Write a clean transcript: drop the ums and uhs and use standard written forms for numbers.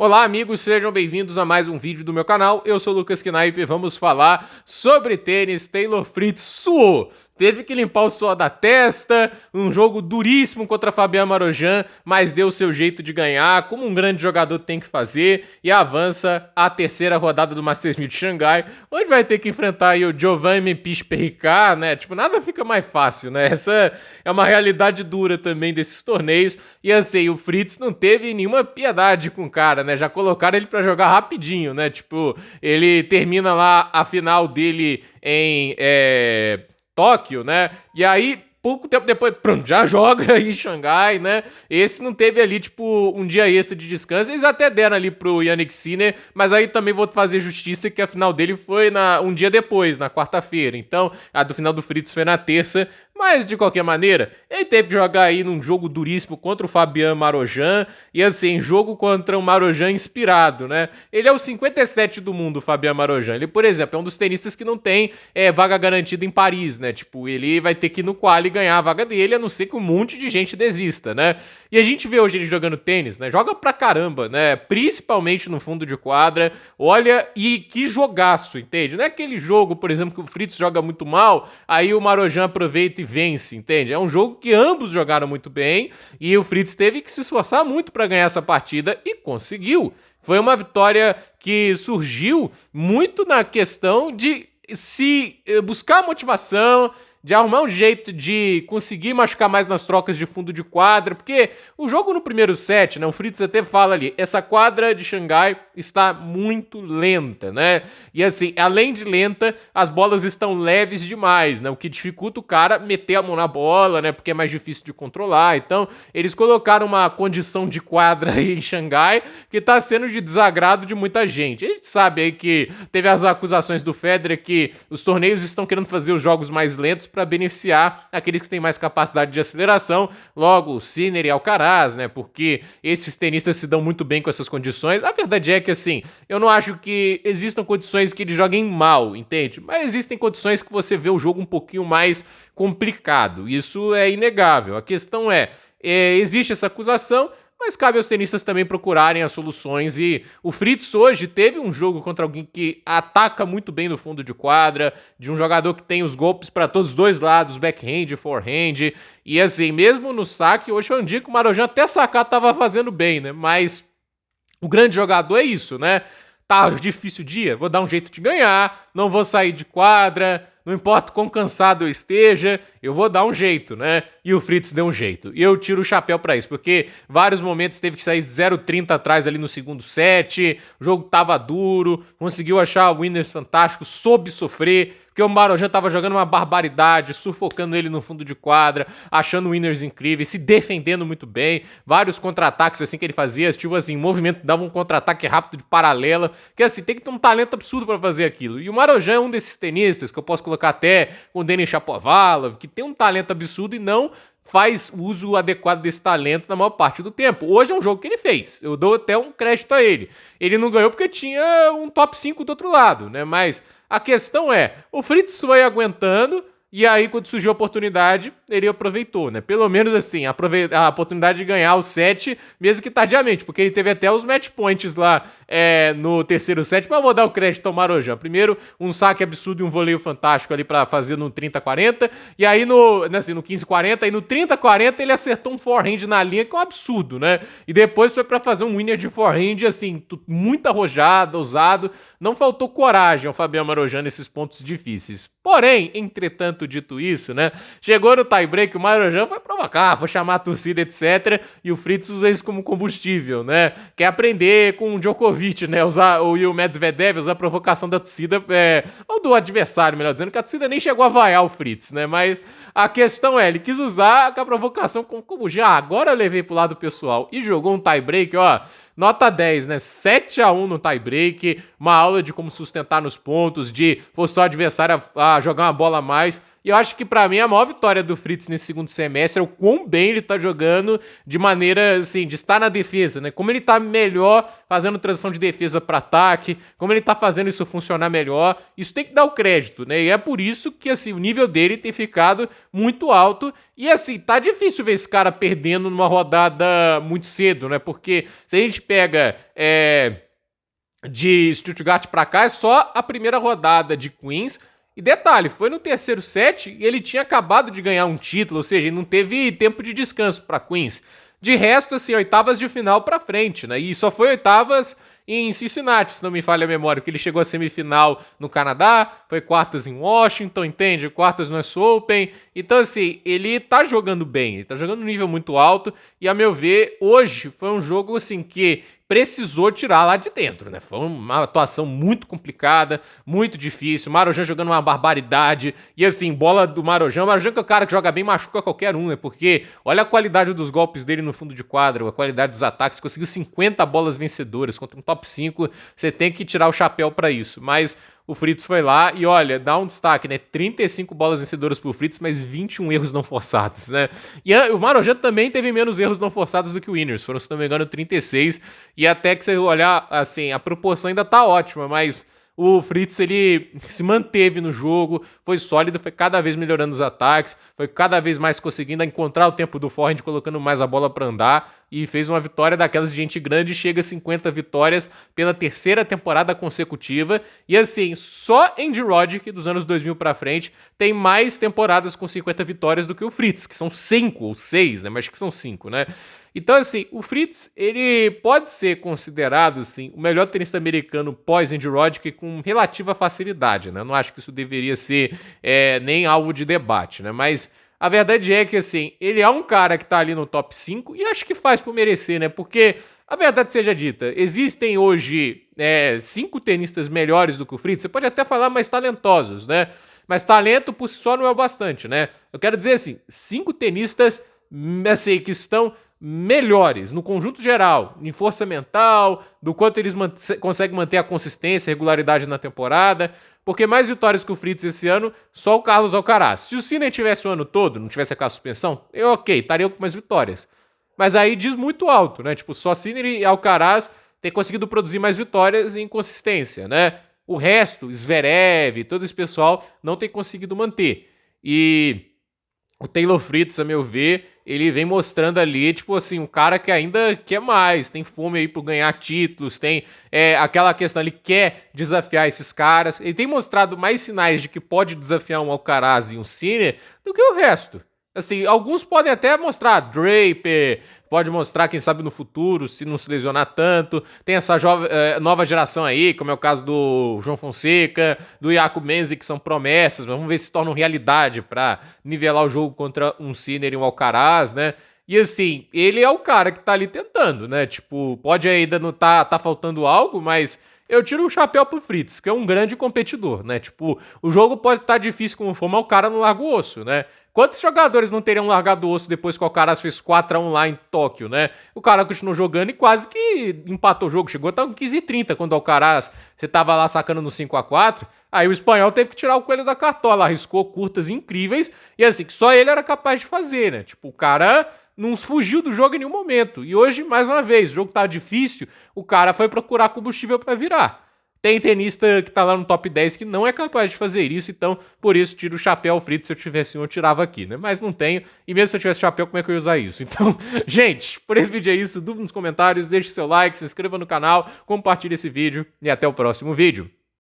Olá amigos, sejam bem-vindos a mais um vídeo do meu canal. Eu sou o Lucas Knaip e vamos falar sobre tênis. Taylor Fritz suou. Teve que limpar o suor da testa, um jogo duríssimo contra Fabian Marozsan, mas deu o seu jeito de ganhar, como um grande jogador tem que fazer, e avança à terceira rodada do Masters 1000 de Xangai, onde vai ter que enfrentar aí o Giovanni Pispericar, né? Tipo, nada fica mais fácil, né? Essa é uma realidade dura também desses torneios, e assim, o Fritz não teve nenhuma piedade com o cara, né? Já colocaram ele pra jogar rapidinho, né? Tipo, ele termina lá a final dele em Tóquio, né? E aí, pouco tempo depois, pronto, já joga em Xangai, né? Esse não teve ali, tipo, um dia extra de descanso. Eles até deram ali pro Jannik Sinner, mas aí também vou fazer justiça que a final dele foi um dia depois, na quarta-feira. Então, a do final do Fritz foi na terça. Mas, de qualquer maneira, ele teve que jogar aí num jogo duríssimo contra o Fabian Marozsan. E assim, jogo contra um Marozsan inspirado, né? Ele é o 57 do mundo, o Fabian Marozsan. Ele, por exemplo, é um dos tenistas que não tem vaga garantida em Paris, né? Tipo, ele vai ter que ir no quali ganhar a vaga dele, a não ser que um monte de gente desista, né? E a gente vê hoje ele jogando tênis, né? Joga pra caramba, né? Principalmente no fundo de quadra. Olha, e que jogaço, entende? Não é aquele jogo, por exemplo, que o Fritz joga muito mal, aí o Marozsan aproveita e vence, entende? É um jogo que ambos jogaram muito bem e o Fritz teve que se esforçar muito para ganhar essa partida e conseguiu. Foi uma vitória que surgiu muito na questão de se buscar motivação, de arrumar um jeito de conseguir machucar mais nas trocas de fundo de quadra, porque o jogo no primeiro set, né, o Fritz até fala ali, essa quadra de Xangai está muito lenta, né? E assim, além de lenta, as bolas estão leves demais, né? O que dificulta o cara meter a mão na bola, né? Porque é mais difícil de controlar. Então, eles colocaram uma condição de quadra aí em Xangai que está sendo de desagrado de muita gente. A gente sabe aí que teve as acusações do Federer que os torneios estão querendo fazer os jogos mais lentos para beneficiar aqueles que têm mais capacidade de aceleração, logo Sinner e Alcaraz, né? Porque esses tenistas se dão muito bem com essas condições. A verdade é que, assim, eu não acho que existam condições que eles joguem mal, entende? Mas existem condições que você vê o jogo um pouquinho mais complicado. Isso é inegável. A questão existe essa acusação, mas cabe aos tenistas também procurarem as soluções. E o Fritz hoje teve um jogo contra alguém que ataca muito bem no fundo de quadra, de um jogador que tem os golpes para todos os dois lados, backhand e forehand. E assim, mesmo no saque, hoje foi um dia que o Marozsan até sacar tava fazendo bem, né? Mas o grande jogador é isso, né? Tá difícil o dia, vou dar um jeito de ganhar, não vou sair de quadra, não importa quão cansado eu esteja, eu vou dar um jeito, né? E o Fritz deu um jeito. E eu tiro o chapéu pra isso, porque vários momentos teve que sair 0,30 atrás ali no segundo set, o jogo tava duro, conseguiu achar winners fantásticos, soube sofrer, porque o Marozsan tava jogando uma barbaridade, sufocando ele no fundo de quadra, achando winners incríveis, se defendendo muito bem, vários contra-ataques assim que ele fazia, tipo assim, movimento, dava um contra-ataque rápido de paralela, que assim, tem que ter um talento absurdo pra fazer aquilo. E o Marozsan é um desses tenistas, que eu posso colocar até com o Denis Shapovalov, que tem um talento absurdo e não faz uso adequado desse talento na maior parte do tempo. Hoje é um jogo que ele fez, eu dou até um crédito a ele. Ele não ganhou porque tinha um top 5 do outro lado, né? Mas a questão o Fritz foi aguentando, e aí quando surgiu a oportunidade, ele aproveitou, né? Pelo menos assim, a oportunidade de ganhar o set, mesmo que tardiamente, porque ele teve até os match points lá no terceiro set, mas eu vou dar o crédito ao Marozsan. Primeiro, um saque absurdo e um voleio fantástico ali pra fazer no 30-40, e aí no 15-40, e no 30-40 ele acertou um forehand na linha, que é um absurdo, né? E depois foi pra fazer um winner de forehand, assim, muito arrojado, ousado, não faltou coragem ao Fabian Marozsan nesses pontos difíceis. Porém, entretanto, dito isso, né? Chegou no tie-break, o Marozsan foi provocar, foi chamar a torcida, etc. E o Fritz usa isso como combustível, né? Quer aprender com o Djokovic, né? E o Medvedev, usar a provocação da torcida, ou do adversário, melhor dizendo, que a torcida nem chegou a vaiar o Fritz, né? Mas a questão ele quis usar a provocação como combustível. Agora eu levei pro lado pessoal e jogou um tie-break, ó. Nota 10, né? 7-1 no tie-break, uma aula de como sustentar nos pontos, de forçar o adversário a jogar uma bola a mais. E eu acho que pra mim a maior vitória do Fritz nesse segundo semestre é o quão bem ele tá jogando de maneira, assim, de estar na defesa, né? Como ele tá melhor fazendo transição de defesa pra ataque, como ele tá fazendo isso funcionar melhor. Isso tem que dar o crédito, né? E é por isso que, assim, o nível dele tem ficado muito alto. E, assim, tá difícil ver esse cara perdendo numa rodada muito cedo, né? Porque se a gente pega de Stuttgart pra cá, é só a primeira rodada de Queens. E detalhe, foi no terceiro set e ele tinha acabado de ganhar um título, ou seja, ele não teve tempo de descanso para Queens. De resto, assim, oitavas de final para frente, né? E só foi oitavas em Cincinnati, se não me falha a memória, porque ele chegou à semifinal no Canadá, foi quartas em Washington, entende? Quartas no US Open. Então, assim, ele tá jogando bem, ele tá jogando um nível muito alto e, a meu ver, hoje foi um jogo, assim, que precisou tirar lá de dentro, né? Foi uma atuação muito complicada, muito difícil. O Marozsan jogando uma barbaridade. E assim, bola do Marozsan. O Marozsan que é o cara que joga bem, machuca qualquer um, né? Porque olha a qualidade dos golpes dele no fundo de quadra, a qualidade dos ataques. Conseguiu 50 bolas vencedoras contra um top 5. Você tem que tirar o chapéu pra isso. Mas o Fritz foi lá e, olha, dá um destaque, né? 35 bolas vencedoras pro Fritz, mas 21 erros não forçados, né? E o Marozsan também teve menos erros não forçados do que o Winners. Foram, se não me engano, 36. E até que você olhar, assim, a proporção ainda tá ótima, mas o Fritz, ele se manteve no jogo, foi sólido, foi cada vez melhorando os ataques, foi cada vez mais conseguindo encontrar o tempo do forehand, colocando mais a bola para andar, e fez uma vitória daquelas de gente grande, chega a 50 vitórias pela terceira temporada consecutiva. E assim, só Andy Roddick, dos anos 2000 para frente, tem mais temporadas com 50 vitórias do que o Fritz, que são 5 ou 6, né? Mas acho que são 5, né? Então, assim, o Fritz, ele pode ser considerado, assim, o melhor tenista americano pós-Andy Roddick com relativa facilidade, né? Eu não acho que isso deveria ser nem alvo de debate, né? Mas a verdade é que, assim, ele é um cara que tá ali no top 5 e acho que faz por merecer, né? Porque, a verdade seja dita, existem hoje 5 tenistas melhores do que o Fritz. Você pode até falar mais talentosos, né? Mas talento por si só não é o bastante, né? Eu quero dizer, assim, 5 tenistas, assim, que estão melhores no conjunto geral, em força mental, do quanto eles conseguem manter a consistência, a regularidade na temporada, porque mais vitórias que o Fritz esse ano, só o Carlos Alcaraz. Se o Sinner tivesse o ano todo, não tivesse aquela suspensão, estaria com mais vitórias. Mas aí diz muito alto, né? Tipo, só Sinner e Alcaraz ter conseguido produzir mais vitórias em consistência, né? O resto, Zverev, todo esse pessoal, não tem conseguido manter. E o Taylor Fritz, a meu ver, ele vem mostrando ali, tipo assim, um cara que ainda quer mais, tem fome aí por ganhar títulos, tem aquela questão, ele quer desafiar esses caras, ele tem mostrado mais sinais de que pode desafiar um Alcaraz e um Sinner do que o resto. Assim, alguns podem até mostrar Draper, pode mostrar, quem sabe, no futuro, se não se lesionar tanto. Tem essa nova geração aí, como é o caso do João Fonseca, do Jakub Menzies, que são promessas, mas vamos ver se tornam realidade para nivelar o jogo contra um Sinner e um Alcaraz, né? E assim, ele é o cara que tá ali tentando, né? Tipo, pode ainda não tá faltando algo, mas eu tiro o chapéu pro Fritz, que é um grande competidor, né? Tipo, o jogo pode estar difícil como for, mas o cara não larga o osso, né? Quantos jogadores não teriam largado o osso depois que o Alcaraz fez 4-1 lá em Tóquio, né? O cara continuou jogando e quase que empatou o jogo. Chegou até 15h30 quando o Alcaraz, você tava lá sacando no 5-4. Aí o espanhol teve que tirar o coelho da cartola, arriscou curtas incríveis. E assim, que só ele era capaz de fazer, né? Tipo, o cara não fugiu do jogo em nenhum momento. E hoje, mais uma vez, o jogo tá difícil, o cara foi procurar combustível para virar. Tem tenista que tá lá no top 10 que não é capaz de fazer isso, então por isso tiro o chapéu ao Fritz. Se eu tivesse um, eu tirava aqui, né? Mas não tenho, e mesmo se eu tivesse chapéu, como é que eu ia usar isso? Então, gente, por esse vídeo é isso. Dúvida nos comentários, deixe seu like, se inscreva no canal, compartilhe esse vídeo e até o próximo vídeo.